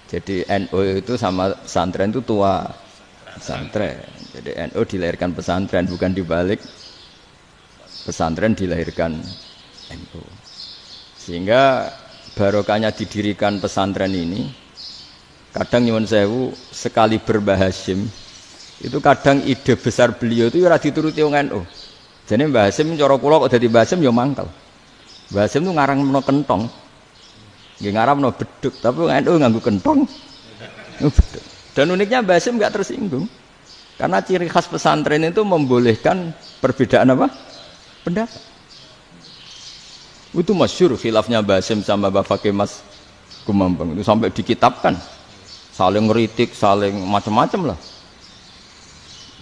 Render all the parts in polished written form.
Jadi NU itu sama pesantren itu tua pesantren. Jadi NU dilahirkan pesantren, bukan dibalik pesantren dilahirkan NU. Sehingga barokahnya didirikan pesantren ini, kadang nyuwun sewu sekali Mbah Hasyim itu kadang ide besar beliau itu ora dituruti wong NU. Jadi Mbah Hasyim cara kula kok dadi Mbah Hasyim ya mangkel. Mbah Hasyim itu ngarang meno kentong. Nggih ngaramno beduk, tapi NU nganggo kentong. Beduk. Dan uniknya Mbah Hasyim enggak tersinggung. Karena ciri khas pesantren itu membolehkan perbedaan apa? Pendapat. Itu masyhur khilafnya Mbah Hasyim sama Mbah Fakih Mas Kumambang itu sampai dikitabkan. Saling ngeritik, saling macam-macam lah.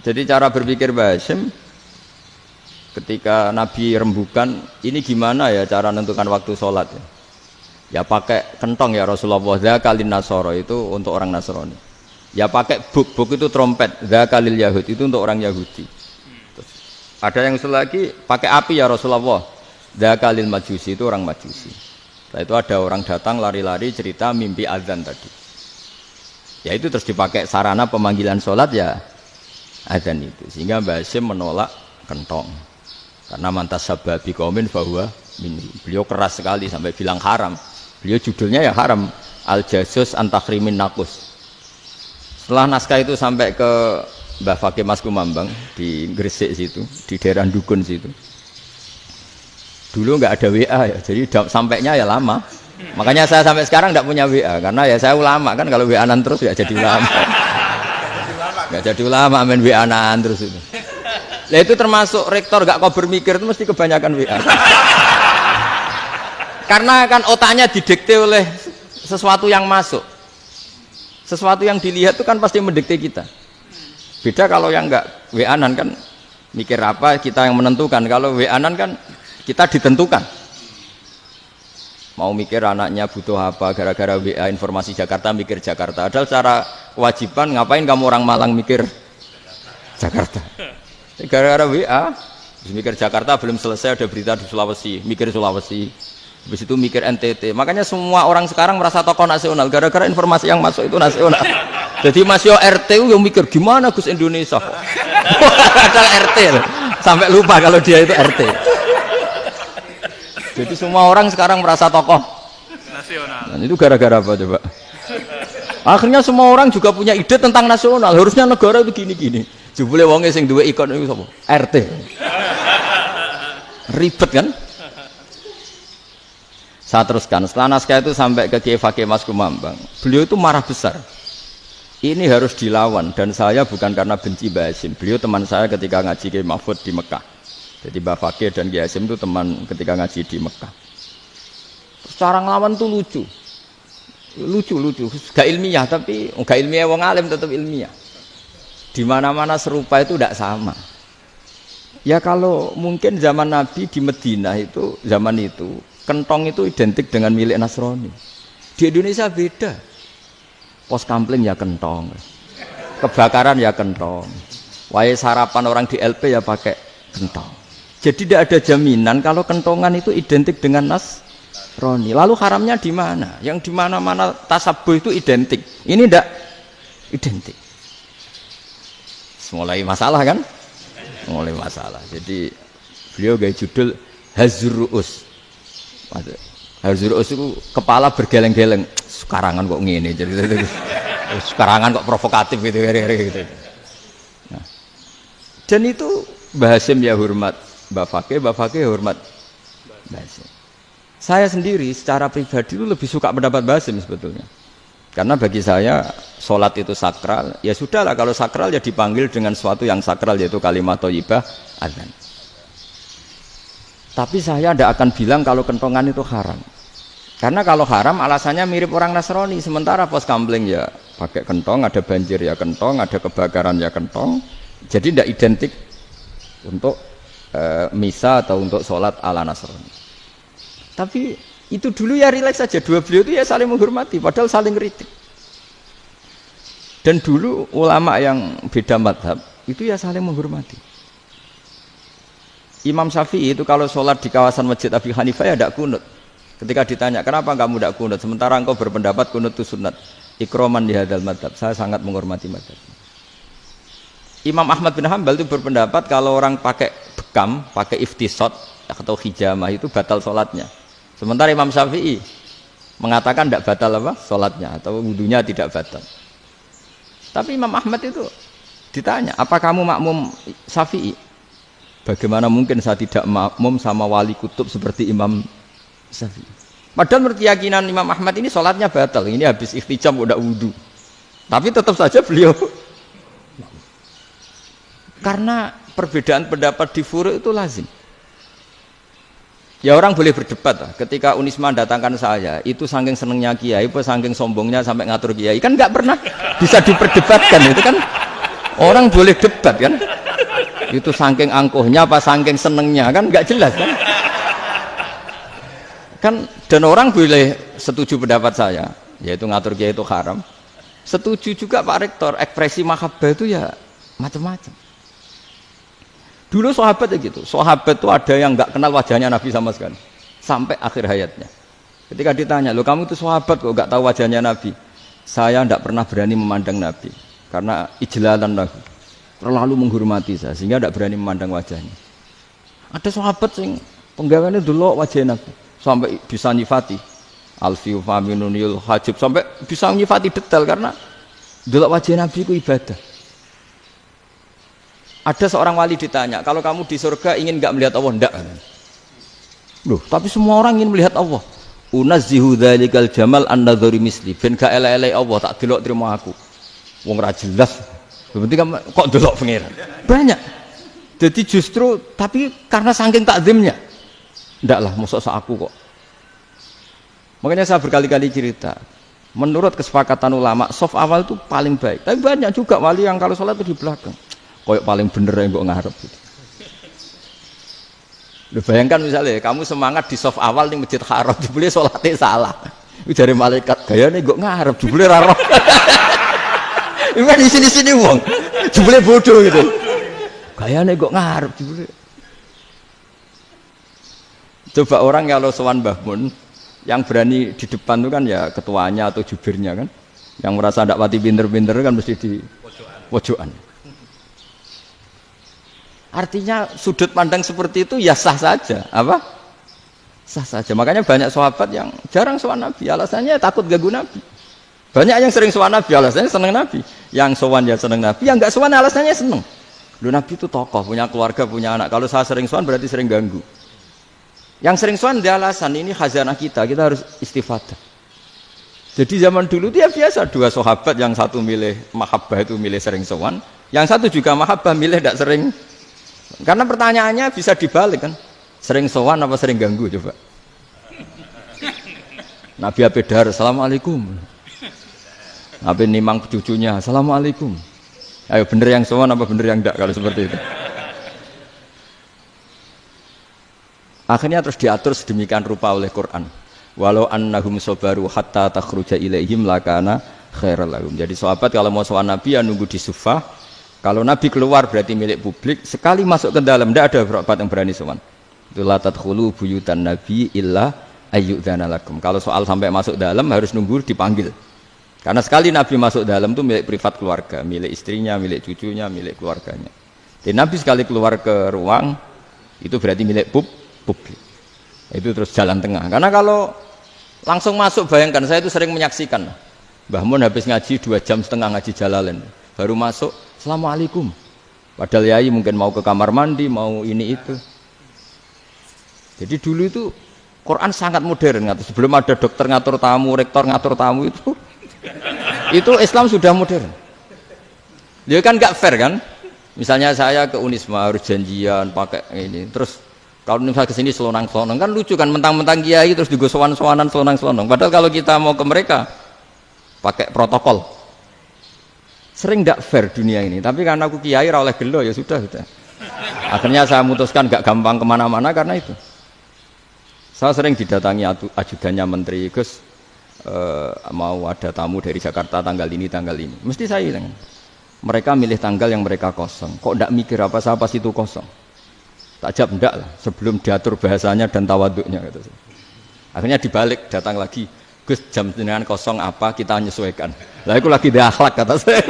Jadi cara berpikir Mbah Hasyim ketika Nabi rembukan, ini gimana ya cara menentukan waktu sholat ya? Ya pakai kentong ya Rasulullah, dzakalin nasara itu untuk orang Nasrani. Ya pakai buk itu trompet, dzakalil Yahud itu untuk orang Yahudi. Terus, ada yang lagi pakai api ya Rasulullah, dzakalil Majusi itu orang Majusi. Setelah itu ada orang datang lari-lari cerita mimpi azan tadi. Ya itu terus dipakai sarana pemanggilan sholat ya azan itu. Sehingga Mbah Hasyim menolak kentong. Karena mantas sababi qaumin fahuwa minhum. Beliau keras sekali sampai bilang haram. Beliau judulnya ya haram, Al-Jasus Antakhrimin Nakus. Setelah naskah itu sampai ke Mbah Fakih Mas Kumambang di Gresik situ, di daerah Dukun situ. Dulu nggak ada WA ya, jadi sampainya ya lama. Makanya saya sampai sekarang nggak punya WA, karena ya saya ulama kan, kalau WA-an terus nggak jadi ulama. Nggak jadi ulama, main WA-an terus itu. Nah itu termasuk rektor nggak kau bermikir itu mesti kebanyakan WA. Karena kan otaknya didikte oleh sesuatu yang masuk. Sesuatu yang dilihat itu kan pasti mendikte kita. Beda kalau yang enggak WA-an kan mikir apa kita yang menentukan. Kalau WA-an kan kita ditentukan. Mau mikir anaknya butuh apa gara-gara WA informasi Jakarta mikir Jakarta. Padahal secara kewajiban ngapain kamu orang Malang mikir Jakarta. Gara-gara WA mikir Jakarta belum selesai ada berita di Sulawesi, mikir Sulawesi. Habis itu mikir NTT. Makanya semua orang sekarang merasa tokoh nasional gara-gara informasi yang masuk itu nasional. Jadi Mas Yo RT yang mikir gimana Gus Indonesia. Padahal RT sampai lupa kalau dia itu RT. Jadi semua orang sekarang merasa tokoh nasional. Dan itu gara-gara apa coba? Akhirnya semua orang juga punya ide tentang nasional. Harusnya negara itu gini-gini. Jebule wonge sing duwe ikon itu sapa? RT. Ribet kan? Saya teruskan, setelah naskah itu sampai ke Kiai Fakih Mas Kumambang, beliau itu marah besar. Ini harus dilawan, dan saya bukan karena benci Mbah Hasyim. Beliau teman saya ketika ngaji Kiai Mahfud di Mekah. Jadi Mbah Fakih dan Kiai Hasyim itu teman ketika ngaji di Mekah. Terus cara ngelawan tuh lucu. Lucu. Gak ilmiah, tapi gak ilmiah wong alim tetap ilmiah. Di mana-mana serupa itu tidak sama. Ya kalau mungkin zaman Nabi di Madinah itu, zaman itu, kentong itu identik dengan milik Nasrani. Di Indonesia beda. Pos kampling ya kentong, kebakaran ya kentong, wae sarapan orang di LP ya pakai kentong. Jadi tidak ada jaminan kalau kentongan itu identik dengan Nasrani. Lalu haramnya di mana? Yang di mana-mana tasabuh itu identik. Ini tidak identik. Mulai masalah kan? Mulai masalah. Jadi beliau gaya judul Hazruus. Hazruus itu kepala bergeleng-geleng. Sekarangan kok ngene jadi sekarangan kok provokatif gitu gitu. Nah. Dan itu Mbah Hasyim ya hormat Mbah Fakih hormat Mbah Hasyim. Saya sendiri secara pribadi itu lebih suka pendapat Mbah Hasyim sebetulnya. Karena bagi saya sholat itu sakral. Ya sudahlah kalau sakral ya dipanggil dengan sesuatu yang sakral yaitu kalimat thayyibah azan. Tapi saya tidak akan bilang kalau kentongan itu haram. Karena kalau haram alasannya mirip orang Nasrani. Sementara pos kampling ya pakai kentong, ada banjir ya kentong, ada kebakaran ya kentong. Jadi tidak identik untuk misa atau untuk sholat ala Nasrani. Tapi itu dulu ya rileks saja. Dua beliau itu ya saling menghormati, padahal saling kritik. Dan dulu ulama yang beda madhab itu ya saling menghormati. Imam Syafi'i itu kalau sholat di kawasan Masjid Abi Hanifah ya tidak kunut. Ketika ditanya kenapa kamu tidak kunut sementara engkau berpendapat kunut itu sunat, ikroman di hadal madhab, saya sangat menghormati madhab. Imam Ahmad bin Hanbal itu berpendapat kalau orang pakai bekam, pakai iftisot atau hijamah itu batal sholatnya. Sementara Imam Syafi'i mengatakan tidak batal apa sholatnya atau wudunya tidak batal. Tapi Imam Ahmad itu ditanya, apa kamu makmum Syafi'i? Bagaimana mungkin saya tidak makmum sama wali kutub seperti Imam Syafi'i? Padahal menurut keyakinan Imam Ahmad ini sholatnya batal. Ini habis iftijam udah wudu. Tapi tetap saja beliau, karena perbedaan pendapat di furu' itu lazim. Ya orang boleh berdebat lah. Ketika Unisman datangkan saya, itu saking senengnya kiai, apa saking sombongnya sampai ngatur kiai, kan nggak pernah bisa diperdebatkan. Itu kan orang boleh debat kan. Itu saking angkuhnya apa saking senengnya, kan nggak jelas kan. Kan dan orang boleh setuju pendapat saya, yaitu ngatur kiai itu haram. Setuju juga Pak Rektor, ekspresi mahabbah itu ya macam-macam. Dulu sahabat ya gitu, sahabat itu ada yang nggak kenal wajahnya Nabi sama sekali sampai akhir hayatnya. Ketika ditanya, lo kamu itu sahabat kok nggak tahu wajahnya Nabi? Saya tidak pernah berani memandang Nabi karena ijlalan Nabi, terlalu menghormati saya sehingga tidak berani memandang wajahnya. Ada sahabat yang penggawaannya dulu wajah Nabi sampai bisa nyifati alfiu faminunil hajib, sampai bisa nyifati detail karena dulu wajah Nabi itu ibadah. Ada seorang wali ditanya, kalau kamu di surga ingin nggak melihat Allah? Enggak. Loh, tapi semua orang ingin melihat Allah. Unazzihu dzalikal jamal an-nadzari misli. Ben gak elek-elek Allah tak delok terima aku. Wong ra jelas. Berarti kok delok pangeran. Banyak. Jadi justru tapi karena saking takzimnya. Enggak lah, mosok sak aku kok. Makanya saya berkali-kali cerita. Menurut kesepakatan ulama, soft awal itu paling baik. Tapi banyak juga wali yang kalau sholat itu di belakang. Koyok paling bener yang kok ngarep gitu. Lu bayangkan misalnya kamu semangat di soft awal nih masjid haram, jebule sholatnya salah. Itu dari malaikat gayane kok ngarep, jebule ra roh. Iku di sini-sini wong, jebule bodoh gitu. Gayane kok ngarep jebule. Coba orang kalau sowan Mbah Mun, yang berani di depan itu kan ya ketuanya atau jubirnya kan. Yang merasa ndak pati pinter-pinter kan mesti di pojokan. Artinya sudut pandang seperti itu ya sah saja, apa? Sah saja. Makanya banyak sahabat yang jarang sowan Nabi, alasannya takut ganggu Nabi. Banyak yang sering sowan Nabi, alasannya seneng Nabi. Yang sowan ya seneng Nabi, yang enggak sowan alasannya seneng. Lu Nabi itu tokoh, punya keluarga, punya anak. Kalau saya sering sowan berarti sering ganggu. Yang sering sowan dia alasan ini khazanah kita harus istifadah. Jadi zaman dulu dia biasa dua sahabat, yang satu milih mahabbah itu milih sering sowan, yang satu juga mahabbah milih tidak sering. Karena pertanyaannya bisa dibalik kan, sering sowan apa sering ganggu coba. Nabi Abedar, assalamualaikum. Nabi nimang cucunya, assalamualaikum. Ayo bener yang sowan apa bener yang enggak kalau seperti itu. Akhirnya terus diatur sedemikian rupa oleh Quran. Walau annahum sabaru hatta takhruja ilaihim lakana khairal lahum. Jadi sahabat kalau mau sowan Nabi ya nunggu di Sufah. Kalau Nabi keluar berarti milik publik. Sekali masuk ke dalam tidak ada berapa yang berani sowan. Itu la tadkhulu buyutan Nabi illa ayyudzana lakum. Kalau soal sampai masuk dalam harus nunggu dipanggil. Karena sekali Nabi masuk dalam itu milik privat keluarga, milik istrinya, milik cucunya, milik keluarganya. Jadi Nabi sekali keluar ke ruang itu berarti milik publik. Itu terus jalan tengah. Karena kalau langsung masuk, bayangkan saya itu sering menyaksikan. Mbah Mun habis ngaji 2,5 jam ngaji Jalalain. Baru masuk, assalamualaikum. Padahal yai mungkin mau ke kamar mandi, mau ini itu. Jadi dulu itu Quran sangat modern. Sebelum ada dokter ngatur tamu, rektor ngatur tamu itu Islam sudah modern. Dia kan nggak fair kan? Misalnya saya ke Unisma harus janjian pakai ini. Terus kalau misalnya kesini selonang-selonang kan lucu kan, mentang-mentang kiai terus juga sowan-sowanan selonang-selonang. Padahal kalau kita mau ke mereka pakai protokol. Sering tidak fair dunia ini, tapi karena aku kiai ra oleh gelo ya sudah. Akhirnya saya memutuskan gak gampang kemana-mana karena itu. Saya sering didatangi ajudannya menteri, Gus mau ada tamu dari Jakarta tanggal ini, mesti saya bilang, mereka milih tanggal yang mereka kosong. Kok tidak mikir apa saya pas itu kosong? Tak jawab enggak lah, sebelum diatur bahasanya dan tawaduknya gitu. Akhirnya dibalik, datang lagi, Gus jam jenengan kosong apa kita menyesuaikan. Lah aku lagi di akhlak kata saya.